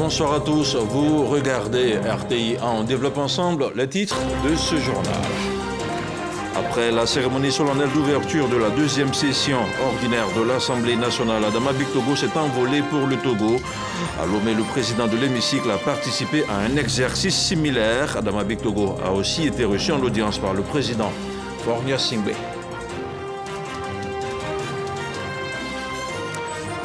bonsoir à tous. Vous regardez RTI en développe ensemble les titres de ce journal. Après la cérémonie solennelle d'ouverture de la deuxième session ordinaire de l'Assemblée nationale, Adama Bictogo s'est envolé pour le Togo. À Lomé, le président de l'hémicycle a participé à un exercice similaire. Adama Bictogo a aussi été reçu en audience par le président Faure Gnassingbé.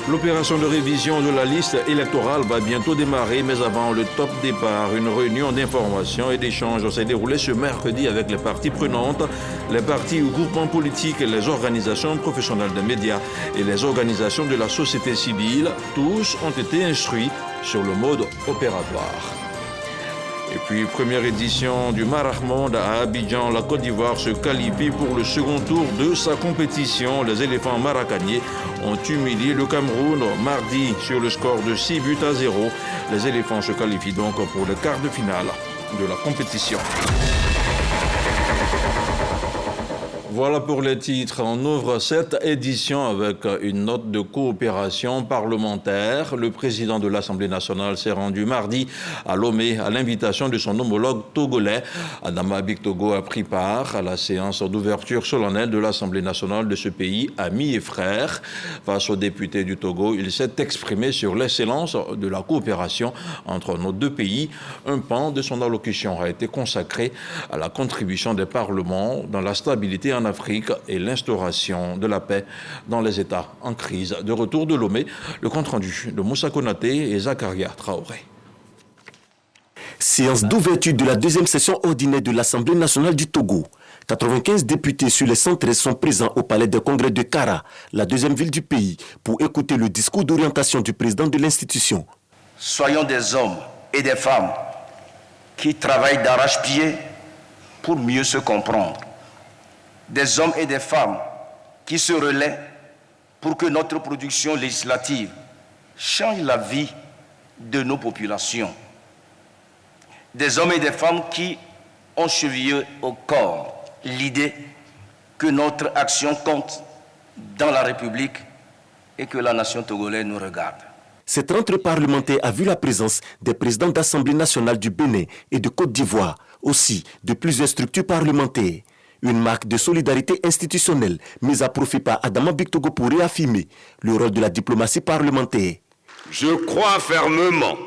L'opération de révision de la liste électorale va bientôt démarrer, mais avant le top départ, une réunion d'information et d'échange s'est déroulée ce mercredi avec les parties prenantes, les partis ou groupements politiques, les organisations professionnelles des médias et les organisations de la société civile. Tous ont été instruits sur le mode opératoire. Et puis, première édition du Marachmonde à Abidjan, la Côte d'Ivoire se qualifie pour le second tour de sa compétition. Les éléphants maracaniers ont humilié le Cameroun mardi sur le score de 6-0. Les éléphants se qualifient donc pour le quart de finale de la compétition. Voilà pour les titres. On ouvre cette édition avec une note de coopération parlementaire. Le président de l'Assemblée nationale s'est rendu mardi à Lomé à l'invitation de son homologue togolais. Adama Bictogo a pris part à la séance d'ouverture solennelle de l'Assemblée nationale de ce pays, ami et frère. Face aux députés du Togo, il s'est exprimé sur l'excellence de la coopération entre nos deux pays. Un pan de son allocution a été consacré à la contribution des parlements dans la stabilité en Afrique et l'instauration de la paix dans les États en crise. De retour de Lomé, le compte-rendu de Moussa Konaté et Zakaria Traoré. Séance d'ouverture de la deuxième session ordinaire de l'Assemblée nationale du Togo. 95 députés sur les 113 sont présents au palais de congrès de Kara, la deuxième ville du pays, pour écouter le discours d'orientation du président de l'institution. Soyons des hommes et des femmes qui travaillent d'arrache-pied pour mieux se comprendre. Des hommes et des femmes qui se relaient pour que notre production législative change la vie de nos populations. Des hommes et des femmes qui ont chevillé au corps l'idée que notre action compte dans la République et que la nation togolaise nous regarde. Cette rentrée parlementaire a vu la présence des présidents d'Assemblée nationale du Bénin et de Côte d'Ivoire, aussi de plusieurs structures parlementaires. Une marque de solidarité institutionnelle mise à profit par Adama Bictogo pour réaffirmer le rôle de la diplomatie parlementaire. Je crois fermement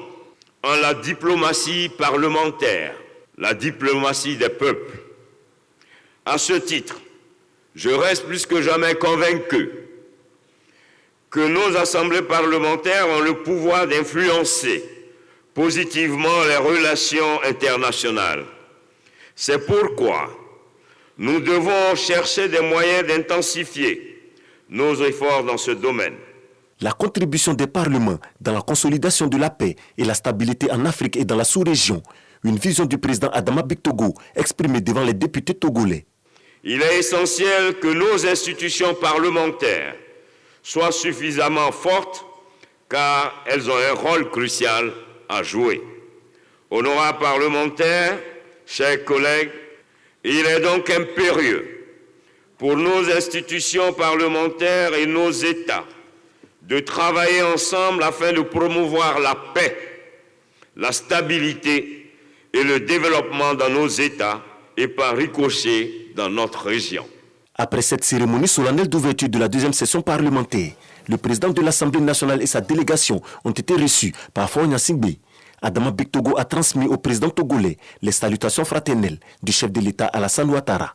en la diplomatie parlementaire, la diplomatie des peuples. À ce titre, je reste plus que jamais convaincu que nos assemblées parlementaires ont le pouvoir d'influencer positivement les relations internationales. C'est pourquoi nous devons chercher des moyens d'intensifier nos efforts dans ce domaine. La contribution des parlements dans la consolidation de la paix et la stabilité en Afrique et dans la sous-région, une vision du président Adama Bictogo exprimée devant les députés togolais. Il est essentiel que nos institutions parlementaires soient suffisamment fortes car elles ont un rôle crucial à jouer. Honorables parlementaires, chers collègues, il est donc impérieux pour nos institutions parlementaires et nos États de travailler ensemble afin de promouvoir la paix, la stabilité et le développement dans nos États et par ricochet dans notre région. Après cette cérémonie solennelle d'ouverture de la deuxième session parlementaire, le président de l'Assemblée nationale et sa délégation ont été reçus par Faure Gnassingbé. Adama Bictogo a transmis au président togolais les salutations fraternelles du chef de l'État Alassane Ouattara.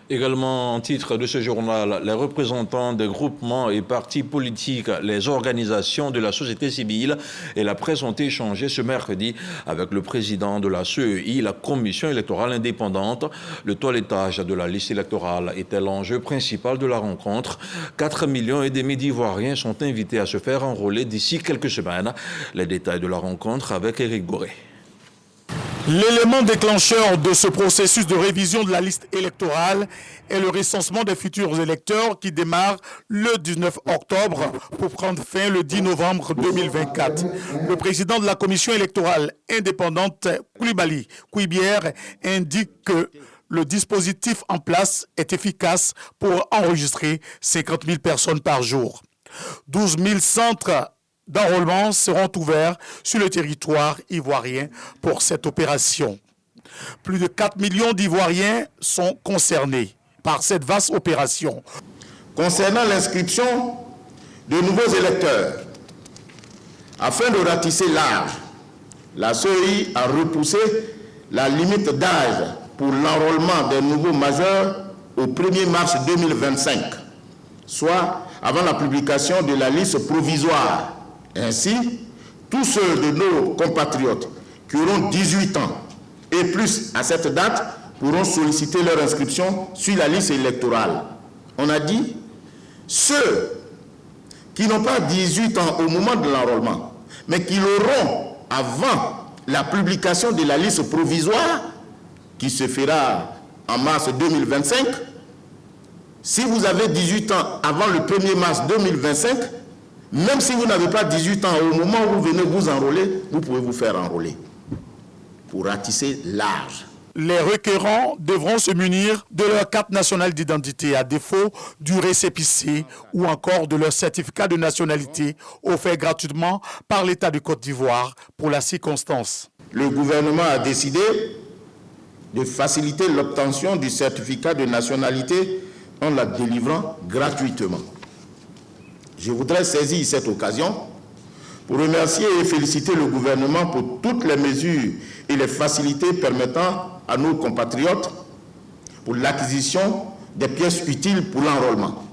Également en titre de ce journal, les représentants des groupements et partis politiques, les organisations de la société civile et la presse ont échangé ce mercredi avec le président de la CEI, la Commission électorale indépendante. Le toilettage de la liste électorale était l'enjeu principal de la rencontre. 4,5 millions d'Ivoiriens sont invités à se faire enrôler d'ici quelques semaines. Les détails de la rencontre avec Éric Goré. L'élément déclencheur de ce processus de révision de la liste électorale est le recensement des futurs électeurs qui démarre le 19 octobre pour prendre fin le 10 novembre 2024. Le président de la commission électorale indépendante, Koulibaly Kouibière, indique que le dispositif en place est efficace pour enregistrer 50 000 personnes par jour. 12 000 centres d'enrôlement seront ouverts sur le territoire ivoirien pour cette opération. Plus de 4 millions d'Ivoiriens sont concernés par cette vaste opération. Concernant l'inscription de nouveaux électeurs, afin de ratisser large, la CEI a repoussé la limite d'âge pour l'enrôlement des nouveaux majeurs au 1er mars 2025, soit avant la publication de la liste provisoire. Ainsi, tous ceux de nos compatriotes qui auront 18 ans et plus à cette date pourront solliciter leur inscription sur la liste électorale. On a dit, ceux qui n'ont pas 18 ans au moment de l'enrôlement, mais qui l'auront avant la publication de la liste provisoire, qui se fera en mars 2025, si vous avez 18 ans avant le 1er mars 2025, même si vous n'avez pas 18 ans au moment où vous venez vous enrôler, vous pouvez vous faire enrôler pour ratisser large. Les requérants devront se munir de leur carte nationale d'identité à défaut du récépissé ou encore de leur certificat de nationalité offert gratuitement par l'État de Côte d'Ivoire pour la circonstance. Le gouvernement a décidé de faciliter l'obtention du certificat de nationalité en la délivrant gratuitement. Je voudrais saisir cette occasion pour remercier et féliciter le gouvernement pour toutes les mesures et les facilités permettant à nos compatriotes pour l'acquisition des pièces utiles pour l'enrôlement.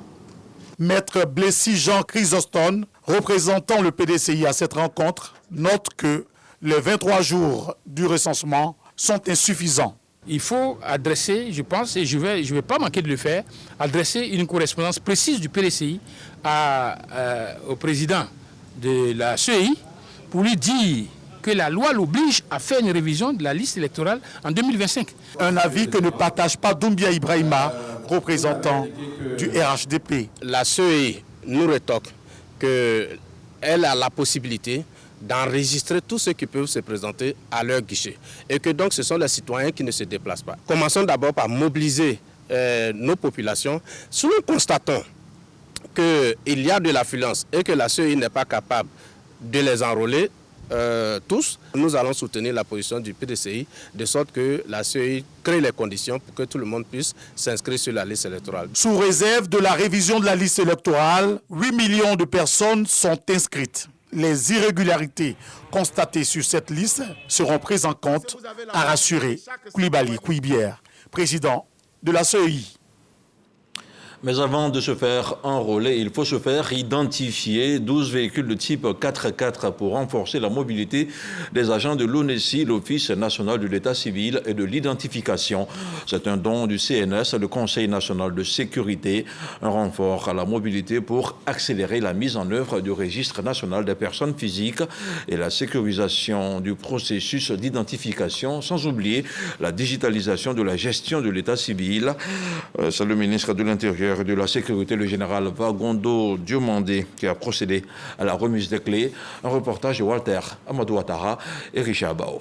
Maître Blessy Jean Chrysostome, représentant le PDCI à cette rencontre, note que les 23 jours du recensement sont insuffisants. Il faut adresser, je pense, et je vais pas manquer de le faire, adresser une correspondance précise du PDCI au président de la CEI pour lui dire que la loi l'oblige à faire une révision de la liste électorale en 2025. Un avis que ne partage pas Doumbia Ibrahima, représentant du RHDP. La CEI nous rétorque qu'elle a la possibilité d'enregistrer tous ceux qui peuvent se présenter à leur guichet. Et que donc ce sont les citoyens qui ne se déplacent pas. Commençons d'abord par mobiliser nos populations. Si nous constatons qu'il y a de l'affluence et que la CEI n'est pas capable de les enrôler tous, nous allons soutenir la position du PDCI de sorte que la CEI crée les conditions pour que tout le monde puisse s'inscrire sur la liste électorale. Sous réserve de la révision de la liste électorale, 8 millions de personnes sont inscrites. Les irrégularités constatées sur cette liste seront prises en compte, a rassuré Koulibaly Kouibière, président de la CEI. Mais avant de se faire enrôler, il faut se faire identifier 12 véhicules de type 4x4 pour renforcer la mobilité des agents de l'ONESI, l'Office national de l'état civil et de l'identification. C'est un don du CNS, le Conseil national de sécurité, un renfort à la mobilité pour accélérer la mise en œuvre du registre national des personnes physiques et la sécurisation du processus d'identification, sans oublier la digitalisation de la gestion de l'état civil. C'est le ministre de l'Intérieur et de la Sécurité, le général Vagondo Diomandé, qui a procédé à la remise des clés. Un reportage de Walter Amadou Ouattara et Richard Bao.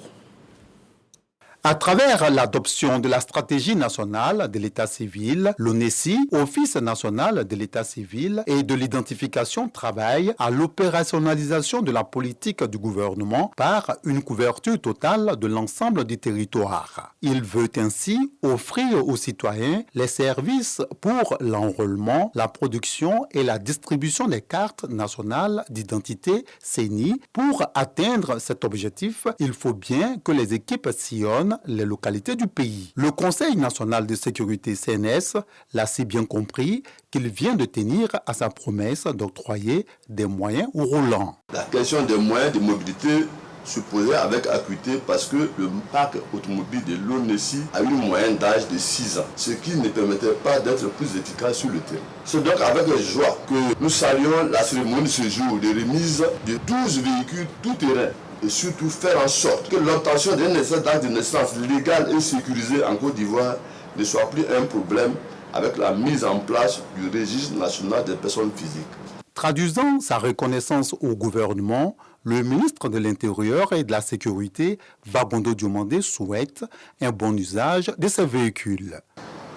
À travers l'adoption de la stratégie nationale de l'état civil, l'ONESI, Office national de l'état civil et de l'identification, travaille à l'opérationnalisation de la politique du gouvernement par une couverture totale de l'ensemble du territoire. Il veut ainsi offrir aux citoyens les services pour l'enrôlement, la production et la distribution des cartes nationales d'identité CENI. Pour atteindre cet objectif, il faut bien que les équipes sillonnent les localités du pays. Le Conseil national de sécurité CNS l'a si bien compris qu'il vient de tenir à sa promesse d'octroyer des moyens aux roulants. La question des moyens de mobilité se posait avec acuité parce que le parc automobile de l'ONESI a une moyenne d'âge de 6 ans, ce qui ne permettait pas d'être plus efficace sur le terrain. C'est donc avec joie que nous saluons la cérémonie de ce jour de remise de 12 véhicules tout-terrain et surtout faire en sorte que l'obtention d'un acte de naissance légal et sécurisé en Côte d'Ivoire ne soit plus un problème avec la mise en place du registre national des personnes physiques. Traduisant sa reconnaissance au gouvernement, le ministre de l'Intérieur et de la Sécurité, Vagondo Diomandé, souhaite un bon usage de ces véhicules.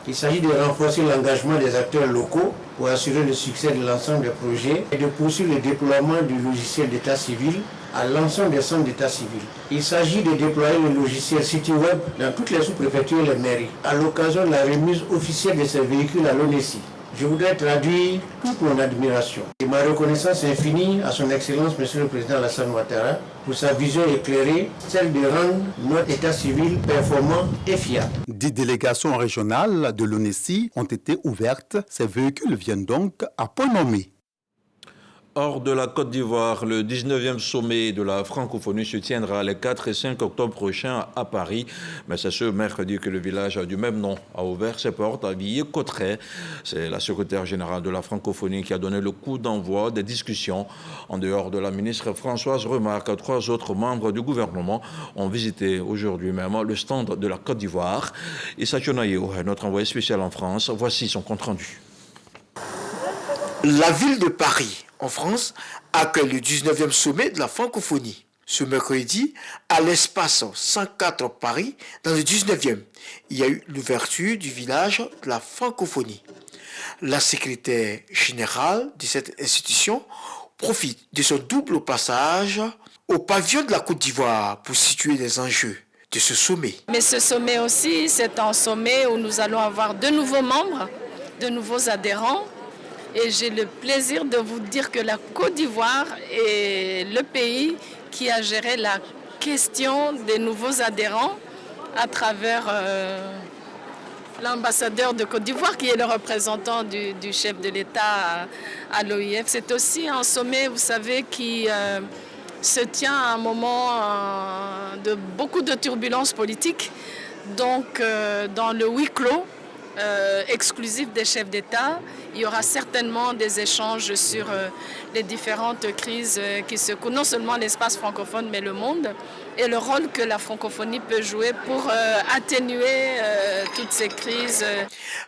Il s'agit de renforcer l'engagement des acteurs locaux pour assurer le succès de l'ensemble des projets et de poursuivre le déploiement du logiciel d'état civil à l'ensemble des centres d'état civil. Il s'agit de déployer le logiciel CityWeb dans toutes les sous-préfectures et les mairies, à l'occasion de la remise officielle de ces véhicules à l'ONESI. Je voudrais traduire toute mon admiration et ma reconnaissance infinie à son Excellence, Monsieur le Président Alassane Ouattara, pour sa vision éclairée, celle de rendre notre état civil performant et fiable. 10 délégations régionales de l'ONESI ont été ouvertes. Ces véhicules viennent donc à point nommé. Hors de la Côte d'Ivoire, le 19e sommet de la francophonie se tiendra les 4 et 5 octobre prochains à Paris. Mais c'est ce mercredi que le village du même nom a ouvert ses portes à Villers-Cotterêts. C'est la secrétaire générale de la francophonie qui a donné le coup d'envoi des discussions. En dehors de la ministre Françoise Remarque, 3 autres membres du gouvernement ont visité aujourd'hui même le stand de la Côte d'Ivoire. Issa Chonayo, notre envoyé spécial en France, voici son compte-rendu. La ville de Paris, en France, accueille le 19e sommet de la francophonie. Ce mercredi, à l'espace 104 Paris, dans le 19e, il y a eu l'ouverture du village de la francophonie. La secrétaire générale de cette institution profite de son double passage au pavillon de la Côte d'Ivoire pour situer les enjeux de ce sommet. Mais ce sommet aussi, c'est un sommet où nous allons avoir de nouveaux membres, de nouveaux adhérents. Et j'ai le plaisir de vous dire que la Côte d'Ivoire est le pays qui a géré la question des nouveaux adhérents à travers l'ambassadeur de Côte d'Ivoire qui est le représentant du chef de l'État à l'OIF. C'est aussi un sommet, vous savez, qui se tient à un moment de beaucoup de turbulences politiques. Donc, dans le huis clos exclusif des chefs d'État, il y aura certainement des échanges sur les différentes crises qui secouent non seulement l'espace francophone, mais le monde, et le rôle que la francophonie peut jouer pour atténuer toutes ces crises.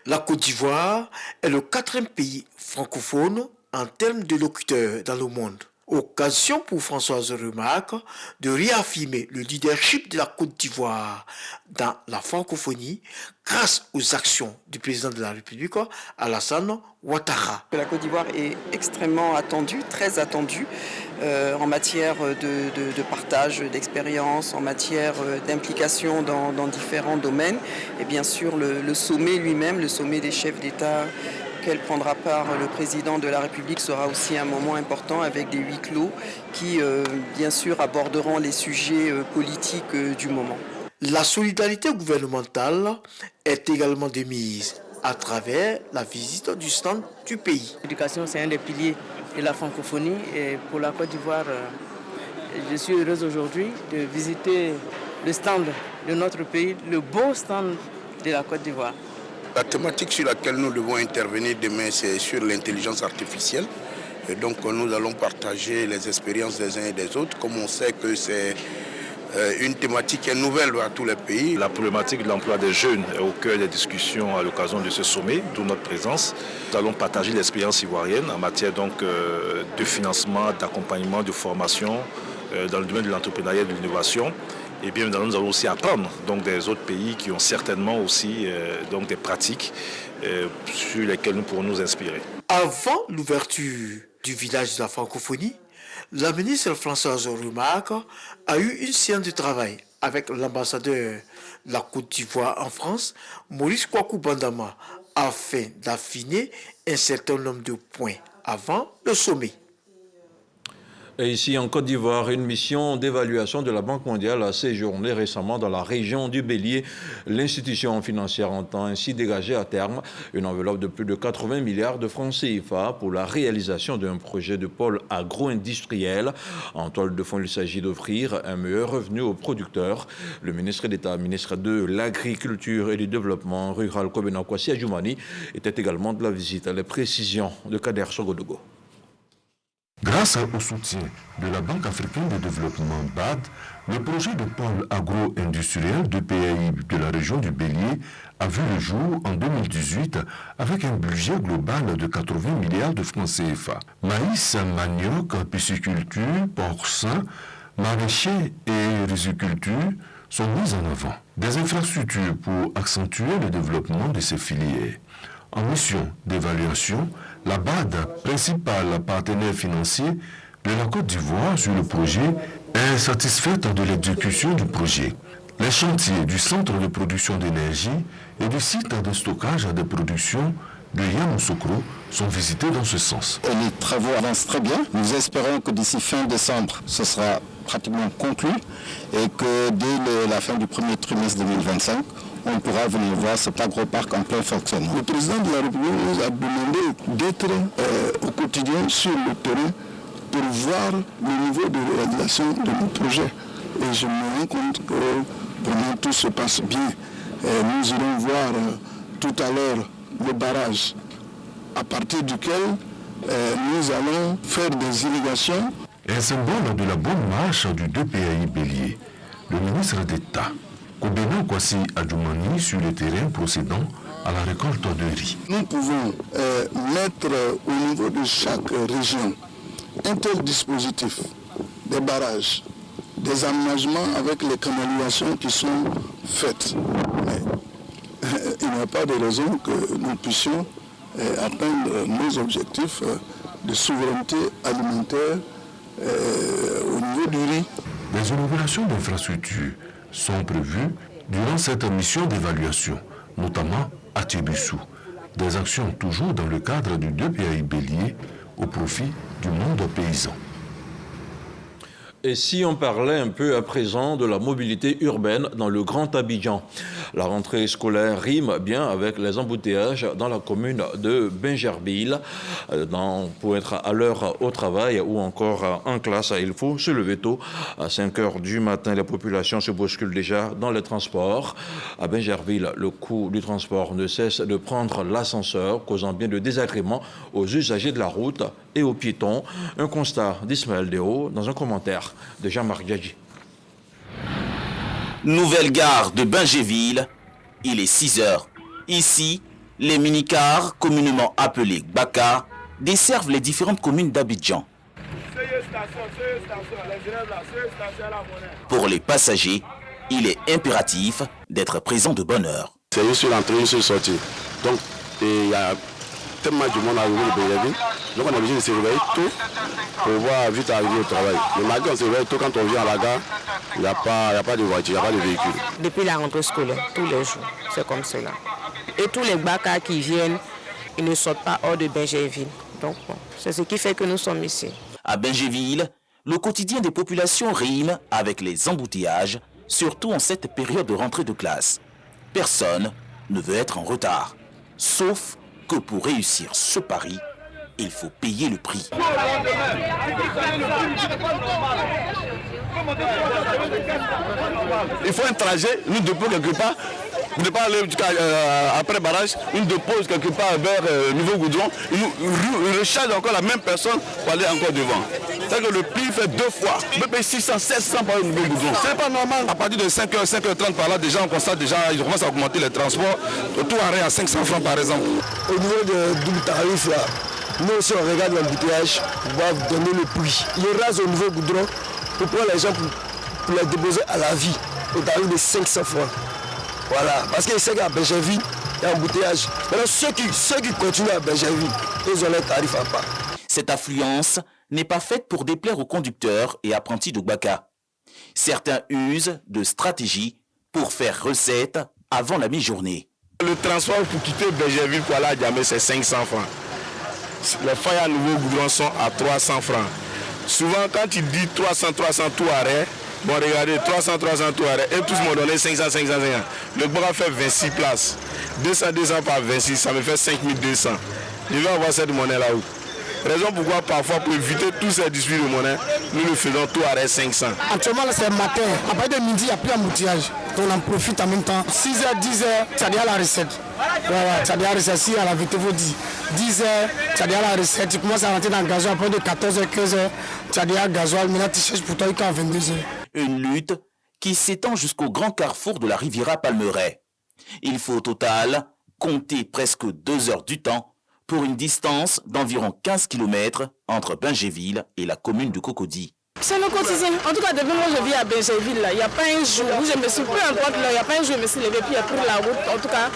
La Côte d'Ivoire est le 4e pays francophone en termes de locuteurs dans le monde. Occasion pour Françoise Remarque de réaffirmer le leadership de la Côte d'Ivoire dans la francophonie grâce aux actions du président de la République, Alassane Ouattara. La Côte d'Ivoire est extrêmement attendue, très attendue en matière de partage d'expériences, en matière d'implication dans différents domaines. Et bien sûr, le sommet lui-même, le sommet des chefs d'État auquel prendra part le président de la République sera aussi un moment important avec des huis clos qui, bien sûr, aborderont les sujets politiques du moment. La solidarité gouvernementale est également de mise à travers la visite du stand du pays. L'éducation, c'est un des piliers de la francophonie et pour la Côte d'Ivoire, je suis heureuse aujourd'hui de visiter le stand de notre pays, le beau stand de la Côte d'Ivoire. La thématique sur laquelle nous devons intervenir demain, c'est sur l'intelligence artificielle. Et donc nous allons partager les expériences des uns et des autres. Comme on sait que c'est une thématique qui est nouvelle à tous les pays. La problématique de l'emploi des jeunes est au cœur des discussions à l'occasion de ce sommet, d'où notre présence. Nous allons partager l'expérience ivoirienne en matière donc, de financement, d'accompagnement, de formation dans le domaine de l'entrepreneuriat et de l'innovation. Et bien évidemment, nous allons aussi apprendre donc, des autres pays qui ont certainement aussi donc, des pratiques sur lesquelles nous pourrons nous inspirer. Avant l'ouverture du village de la francophonie, la ministre Françoise Remarque a eu une séance de travail avec l'ambassadeur de la Côte d'Ivoire en France, Maurice Kwaku Bandama, afin d'affiner un certain nombre de points avant le sommet. Et ici, en Côte d'Ivoire, une mission d'évaluation de la Banque mondiale a séjourné récemment dans la région du Bélier. L'institution financière entend ainsi dégager à terme une enveloppe de plus de 80 milliards de francs CFA pour la réalisation d'un projet de pôle agro-industriel. En toile de fond, il s'agit d'offrir un meilleur revenu aux producteurs. Le ministre d'État, ministre de l'Agriculture et du Développement rural, Kobena Kwasi Adjoumani, était également de la visite. Les précisions de Kader Sogodogo. Grâce au soutien de la Banque africaine de développement BAD, le projet de pôle agro-industriel de PAI de la région du Bélier a vu le jour en 2018 avec un budget global de 80 milliards de francs CFA. Maïs, manioc, pisciculture, porcin, maraîcher et riziculture sont mises en avant. Des infrastructures pour accentuer le développement de ces filières. En mission d'évaluation, la BAD, principal partenaire financier de la Côte d'Ivoire sur le projet, est satisfaite de l'exécution du projet. Les chantiers du centre de production d'énergie et du site de stockage de production de Yamoussoukro sont visités dans ce sens. Les travaux avancent très bien. Nous espérons que d'ici fin décembre, ce sera pratiquement conclu et que dès la fin du premier trimestre 2025, on pourra venir voir cet agroparc en plein fonctionnement. Le président de la République nous a demandé d'être au quotidien sur le terrain pour voir le niveau de réalisation de nos projets. Et je me rends compte que vraiment tout se passe bien. Et nous irons voir tout à l'heure le barrage à partir duquel nous allons faire des irrigations. Un symbole de la bonne marche du 2PAI Bélier, le ministre d'État, Kobeno Kwasi Adjoumani, sur le terrain procédant à la récolte de riz. Nous pouvons mettre au niveau de chaque région un tel dispositif, des barrages, des aménagements avec les canalisations qui sont faites. Mais il n'y a pas de raison que nous puissions atteindre nos objectifs de souveraineté alimentaire au niveau du riz. Des inaugurations d'infrastructures sont prévues durant cette mission d'évaluation, notamment à Tébissou. Des actions toujours dans le cadre du 2PAI Bélier au profit du monde paysan. Et si on parlait un peu à présent de la mobilité urbaine dans le Grand Abidjan? La rentrée scolaire rime bien avec les embouteillages dans la commune de Bingerville. Pour être à l'heure au travail ou encore en classe, il faut se lever tôt. À 5 heures du matin, la population se bouscule déjà dans les transports. À Bingerville, le coût du transport ne cesse de prendre l'ascenseur, causant bien de désagréments aux usagers de la route et aux piétons. Un constat d'Ismaël Déo dans un commentaire de Jean-Marc Djadji. Nouvelle gare de Bingerville, il est 6 heures. Ici, les minicars, communément appelés Baka, desservent les différentes communes d'Abidjan. Pour les passagers, il est impératif d'être présent de bonne heure. C'est une seule entrée, une seule sortie. Donc, il y a tellement de monde arrivé de Bingerville. Donc on est obligé de se réveiller tôt pour pouvoir vite arriver au travail. Le matin, on se réveille tôt quand on vient à la gare, il n'y a pas de voiture, il n'y a pas de véhicule. Depuis la rentrée scolaire, tous les jours, c'est comme cela. Et tous les Baka qui viennent, ils ne sortent pas hors de Bingerville. Donc bon, c'est ce qui fait que nous sommes ici. À Bingerville, le quotidien des populations rime avec les embouteillages, surtout en cette période de rentrée de classe. Personne ne veut être en retard, sauf que pour réussir ce pari, il faut payer le prix. Il faut un trajet, une dépose quelque part, vous ne pas aller après barrage, une dépose quelque part vers Nouveau Goudron, il recharge encore la même personne pour aller encore devant. C'est-à-dire que le prix fait 2 fois. On peut payer 600, 700 par le Nouveau Goudron. Ce n'est pas normal. À partir de 5h, 5h30 par là, déjà on constate déjà, ils commencent à augmenter les transports. Tout arrêt à 500 francs par exemple. Au niveau de double tarif, là, nous aussi on regarde l'embouteillage pour pouvoir donner le prix. Il rase au Nouveau Goudron pour prendre les gens pour les déposer à la vie au tarif de 500 francs. Voilà, parce qu'ils savent qu'à Bingerville, il y a un embouteillage. Maintenant, ceux qui continuent à Bingerville, ils ont les tarifs à part. Cette affluence n'est pas faite pour déplaire aux conducteurs et apprentis de Baka. Certains usent de stratégies pour faire recette avant la mi-journée. Le transport pour quitter Bingerville pour aller à Djamé, c'est 500 francs. Les failles à Nouveau Goudron sont à 300 francs. Souvent, quand il dit 300 tout arrêt, bon, regardez, 300 tout arrêt, et tous m'ont donné 500. Le Baka fait 26 places. 200 par 26, ça me fait 5200. Je vais avoir cette monnaie là-haut. Raison pourquoi parfois pour éviter tous ces disputes de monnaie, nous le faisons tout arrêt 500. Actuellement c'est matin, à partir de midi il n'y a plus d'embouteillage. Donc on en profite en même temps. 6h, 10h, tu as déjà la recette. Ouais, tu as déjà la recette, si à la vérité vous dit. 10h, tu as déjà la recette, tu commences à rentrer dans le gasoil, après de 14h, 15h, tu as déjà le gasoil, maintenant tu cherches pour toi à 22h. Une lutte qui s'étend jusqu'au grand carrefour de la Riviera Palmeraie. Il faut au total compter presque 2 heures du temps pour une distance d'environ 15 km entre Bingerville et la commune de Cocody. C'est le quotidien. En tout cas, depuis moi je vis à Benjerville, il n'y a pas un jour où je me suis, peu importe l'heure, il n'y a pas un jour où je me suis levé puis j'ai pris la route. En tout cas,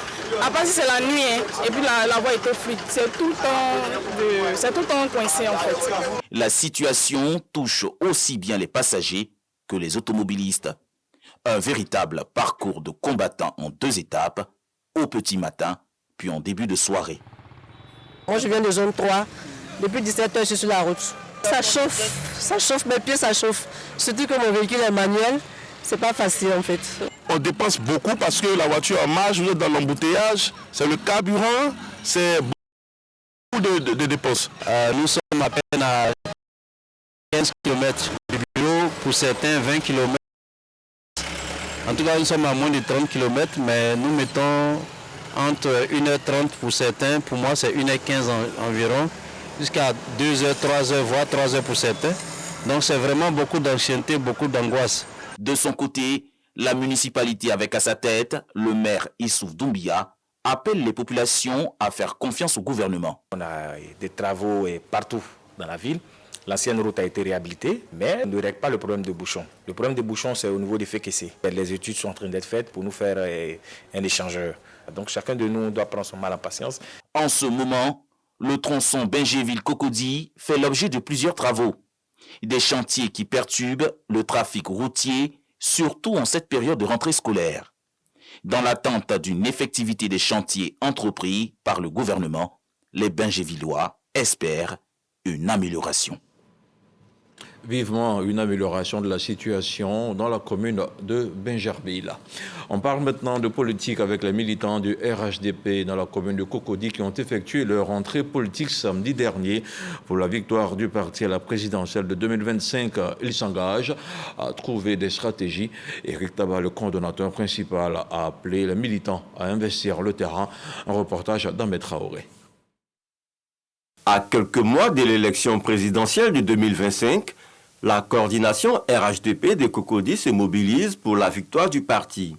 à part si c'est la nuit, et puis la voie était fluide. C'est tout le temps coincé en fait. La situation touche aussi bien les passagers que les automobilistes. Un véritable parcours de combattants en 2 étapes, au petit matin, puis en début de soirée. Moi je viens de zone 3, depuis 17h je suis sur la route. Ça chauffe, mes pieds ça chauffe. Surtout que mon véhicule est manuel, c'est pas facile en fait. On dépense beaucoup parce que la voiture en marche, vous êtes dans l'embouteillage, c'est le carburant, c'est beaucoup de dépenses. Nous sommes à peine à 15 km du bureau, pour certains 20 km. En tout cas, nous sommes à moins de 30 km, mais nous mettons entre 1h30 pour certains, pour moi c'est 1h15 environ, jusqu'à 2h, 3h, voire 3h pour certains. Donc c'est vraiment beaucoup d'ancienneté, beaucoup d'angoisse. De son côté, la municipalité avec à sa tête, le maire Issouf Doumbia, appelle les populations à faire confiance au gouvernement. On a des travaux partout dans la ville. L'ancienne route a été réhabilitée, mais ne règle pas le problème de bouchons. Le problème de bouchons, c'est au niveau des Fékessé. Les études sont en train d'être faites pour nous faire un échangeur. Donc chacun de nous doit prendre son mal en patience. En ce moment, le tronçon Benjerville-Cocody fait l'objet de plusieurs travaux. Des chantiers qui perturbent le trafic routier, surtout en cette période de rentrée scolaire. Dans l'attente d'une effectivité des chantiers entrepris par le gouvernement, les Benjervillois espèrent une amélioration. Vivement une amélioration de la situation dans la commune de Benjerville. On parle maintenant de politique avec les militants du RHDP dans la commune de Cocody qui ont effectué leur entrée politique samedi dernier pour la victoire du parti à la présidentielle de 2025. Ils s'engagent à trouver des stratégies. Éric Tabar, le coordonnateur principal, a appelé les militants à investir le terrain. Un reportage d'Ahmed Traoré. À quelques mois de l'élection présidentielle de 2025, la coordination RHDP de Cocody se mobilise pour la victoire du parti.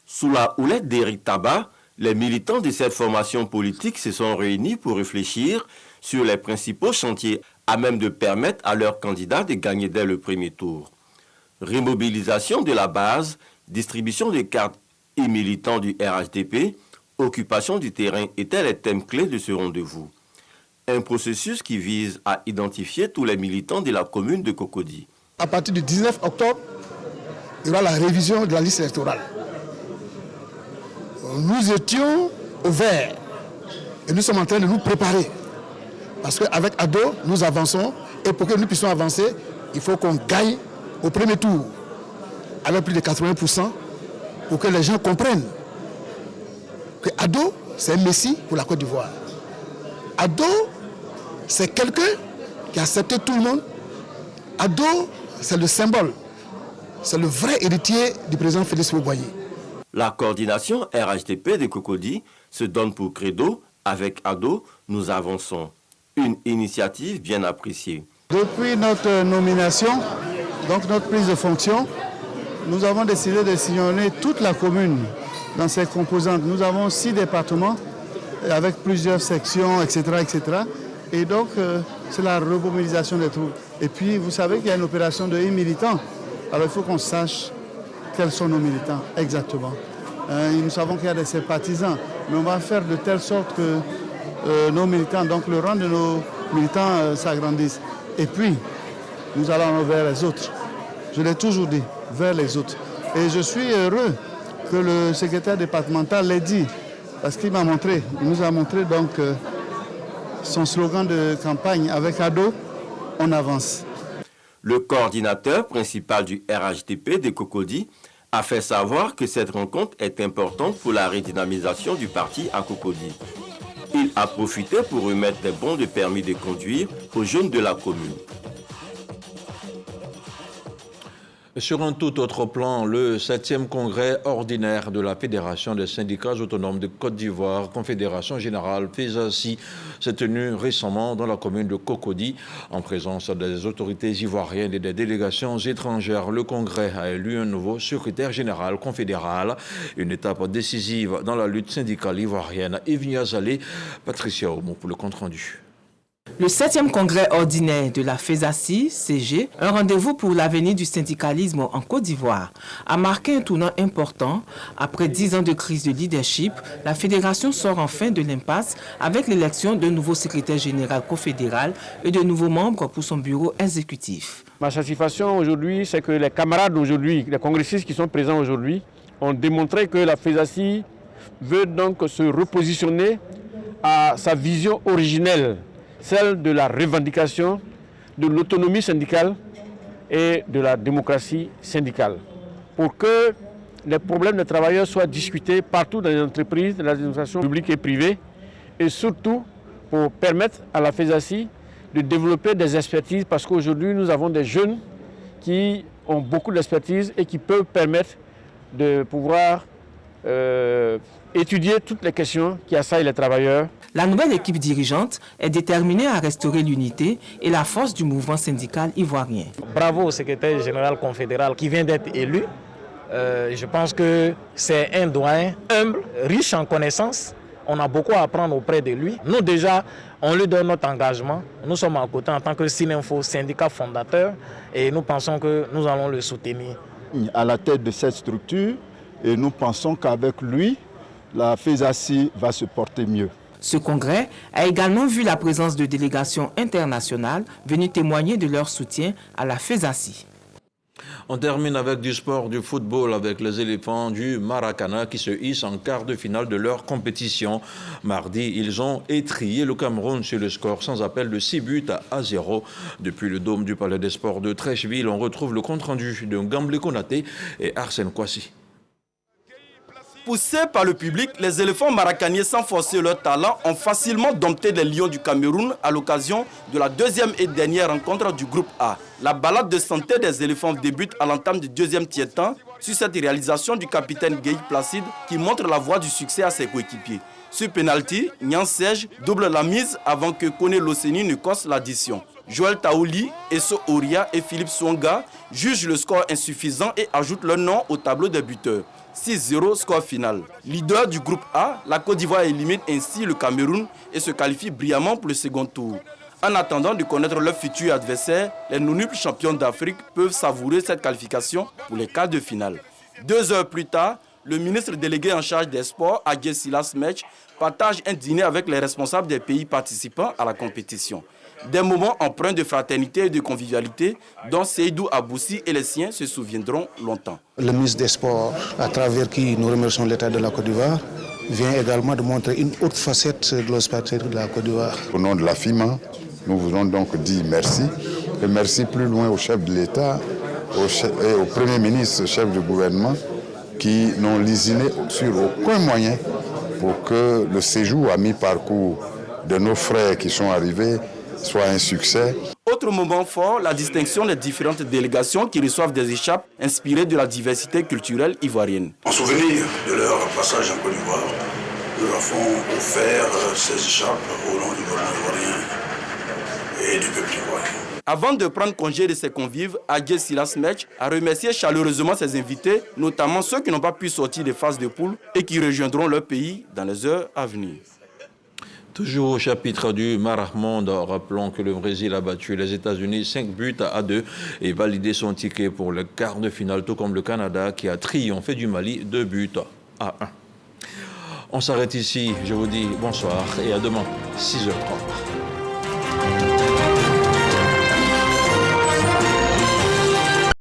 Sous la houlette d'Éric Tabar, les militants de cette formation politique se sont réunis pour réfléchir sur les principaux chantiers à même de permettre à leurs candidats de gagner dès le premier tour. Remobilisation de la base, distribution des cartes et militants du RHDP, occupation du terrain étaient les thèmes clés de ce rendez-vous. Un processus qui vise à identifier tous les militants de la commune de Cocody. À partir du 19 octobre, il y aura la révision de la liste électorale. Nous étions au vert et nous sommes en train de nous préparer. Parce qu'avec ADO, nous avançons et pour que nous puissions avancer, il faut qu'on gagne au premier tour avec plus de 80% pour que les gens comprennent que ADO, c'est un messie pour la Côte d'Ivoire. ADO, c'est quelqu'un qui a accepté tout le monde. ADO, c'est le symbole. C'est le vrai héritier du président Félix Houphouët-Boigny. La coordination RHDP de Cocody se donne pour credo. Avec ADO, nous avançons. Une initiative bien appréciée. Depuis notre nomination, donc notre prise de fonction, nous avons décidé de sillonner toute la commune dans ses composantes. Nous avons 6 départements avec plusieurs sections, etc. etc. Et donc, c'est la remobilisation des troupes. Et puis, vous savez qu'il y a une opération de militants. Alors, il faut qu'on sache quels sont nos militants exactement. Nous savons qu'il y a des sympathisants, mais on va faire de telle sorte que nos militants, donc le rang de nos militants s'agrandisse. Et puis, nous allons vers les autres. Je l'ai toujours dit, vers les autres. Et je suis heureux que le secrétaire départemental l'ait dit. Parce qu'il m'a montré, il nous a montré donc son slogan de campagne avec ADO, on avance. Le coordinateur principal du RHDP de Cocody a fait savoir que cette rencontre est importante pour la redynamisation du parti à Cocody. Il a profité pour remettre des bons de permis de conduire aux jeunes de la commune. Sur un tout autre plan, le 7e congrès ordinaire de la Fédération des syndicats autonomes de Côte d'Ivoire, Confédération générale FESACI, s'est tenu récemment dans la commune de Cocody en présence des autorités ivoiriennes et des délégations étrangères. Le congrès a élu un nouveau secrétaire général confédéral, une étape décisive dans la lutte syndicale ivoirienne. Evnia Zalé, Patricia Oumou pour le compte rendu. Le 7e congrès ordinaire de la FESACI, CG, un rendez-vous pour l'avenir du syndicalisme en Côte d'Ivoire, a marqué un tournant important. Après 10 ans de crise de leadership, la fédération sort enfin de l'impasse avec l'élection d'un nouveau secrétaire général confédéral et de nouveaux membres pour son bureau exécutif. Ma satisfaction aujourd'hui, c'est que les camarades aujourd'hui, les congressistes qui sont présents aujourd'hui, ont démontré que la FESACI veut donc se repositionner à sa vision originelle, celle de la revendication de l'autonomie syndicale et de la démocratie syndicale, pour que les problèmes des travailleurs soient discutés partout dans les entreprises, dans l'administration publique et privée, et surtout pour permettre à la FESACI de développer des expertises, parce qu'aujourd'hui nous avons des jeunes qui ont beaucoup d'expertise et qui peuvent permettre de pouvoir étudier toutes les questions qui assaillent les travailleurs. La nouvelle équipe dirigeante est déterminée à restaurer l'unité et la force du mouvement syndical ivoirien. Bravo au secrétaire général confédéral qui vient d'être élu. Je pense que c'est un doyen humble, riche en connaissances. On a beaucoup à apprendre auprès de lui. Nous déjà, on lui donne notre engagement. Nous sommes à côté en tant que Syninfo, syndicat fondateur, et nous pensons que nous allons le soutenir. À la tête de cette structure, et nous pensons qu'avec lui, la FESACI va se porter mieux. Ce congrès a également vu la présence de délégations internationales venues témoigner de leur soutien à la FESACI. On termine avec du sport, du football, avec les éléphants du Maracana qui se hissent en quart de finale de leur compétition. Mardi, ils ont étrillé le Cameroun sur le score sans appel de 6-0. Depuis le dôme du Palais des Sports de Trècheville, on retrouve le compte-rendu de Gamblé Konaté et Arsène Kouassi. Poussés par le public, les éléphants maracaniers, sans forcer leur talent, ont facilement dompté les lions du Cameroun à l'occasion de la deuxième et dernière rencontre du groupe A. La balade de santé des éléphants débute à l'entame du deuxième tiers-temps sur cette réalisation du capitaine Gueye Placide qui montre la voie du succès à ses coéquipiers. Sur penalty, Nyan Serge double la mise avant que Kone Loseni ne cosse l'addition. Joël Taouli, Esso Oria et Philippe Swonga jugent le score insuffisant et ajoutent leur nom au tableau des buteurs. 6-0 score final. Leader du groupe A, la Côte d'Ivoire élimine ainsi le Cameroun et se qualifie brillamment pour le second tour. En attendant de connaître leur futur adversaire, les non-nulles champions d'Afrique peuvent savourer cette qualification pour les quarts de finale. 2 heures plus tard, le ministre délégué en charge des sports, Adjé Silas Mech, partage un dîner avec les responsables des pays participants à la compétition. Des moments empreints de fraternité et de convivialité dont Seydou Aboussi et les siens se souviendront longtemps. Le ministre des Sports, à travers qui nous remercions l'État de la Côte d'Ivoire, vient également de montrer une autre facette de l'hospitalité de la Côte d'Ivoire. Au nom de la FIMA, nous voulons donc dire merci. Et merci plus loin au chef de l'État et au Premier ministre, chef du gouvernement, qui n'ont lésiné sur aucun moyen pour que le séjour à mi-parcours de nos frères qui sont arrivés soit un succès. Autre moment fort, la distinction des différentes délégations qui reçoivent des échappes inspirées de la diversité culturelle ivoirienne. En souvenir de leur passage en Côte d'Ivoire, nous avons offert ces échappes au nom du gouvernement ivoirien et du peuple ivoirien. Avant de prendre congé de ses convives, Adjé Silas Mech a remercié chaleureusement ses invités, notamment ceux qui n'ont pas pu sortir des phases de poule et qui rejoindront leur pays dans les heures à venir. Toujours au chapitre du Marathon, rappelons que le Brésil a battu les États-Unis 5-2 et validé son ticket pour le quart de finale, tout comme le Canada qui a triomphé du Mali 2-1. On s'arrête ici, je vous dis bonsoir et à demain, 6h30.